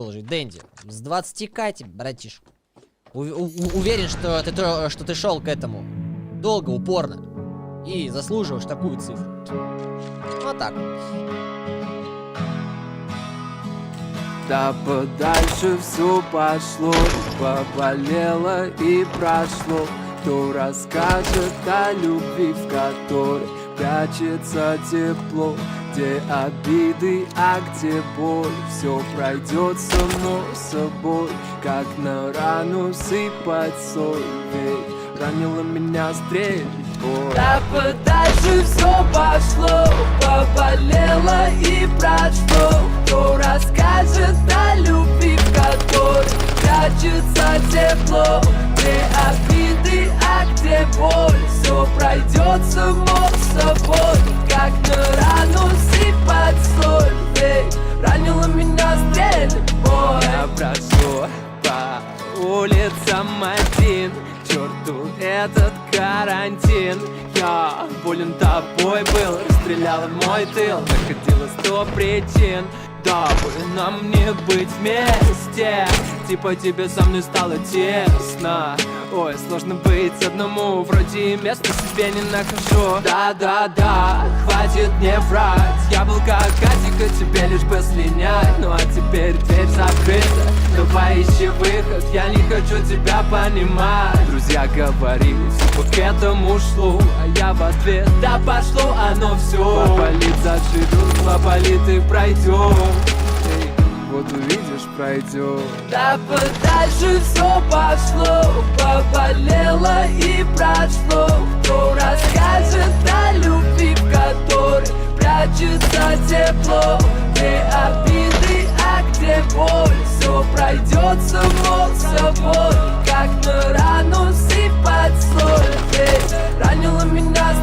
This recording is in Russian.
Дэнди, с 20к тебе, братишка. Уверен, что ты шел к этому долго, упорно и заслуживаешь такую цифру. Вот так. Да подальше все пошло, поболело и прошло. Кто расскажет о любви, в которой прячется тепло, где обиды, а где боль? Все пройдет само собой, как на рану сыпать соль. Ведь ранила меня стрель боль. Да подальше все пошло, поболело и прошло. Кто расскажет о любви, в которой прячется тепло, где обиды, а где боль? Все пройдет само собой, как на рану сыпать соль. Ведь ранила меня стрель боль. Я прошу по улицам один, к черту этот карантин. Я болен тобой был, расстреляла мой тыл, находила 100 причин, дабы нам не быть вместе. Типа тебе со мной стало тесно. Ой, сложно быть одному, вроде места себе не нахожу. Да-да-да, хватит не врать. Я был как Катика, тебе лишь бы слинять. Ну а теперь дверь закрыта, давай ищи выход. Я не хочу тебя понимать. Друзья говорили, типа к этому шло, а я в ответ: да пошло оно все. Поболит заживет, поболит и пройдет. Вот увидишь, пройдет. Да подальше все пошло, поболело и прошло. Кто расскажет о любви, в которой прячется тепло, где обиды, а где боль? Все пройдет само собой, как на рану сыпать соль. Ведь ранила меня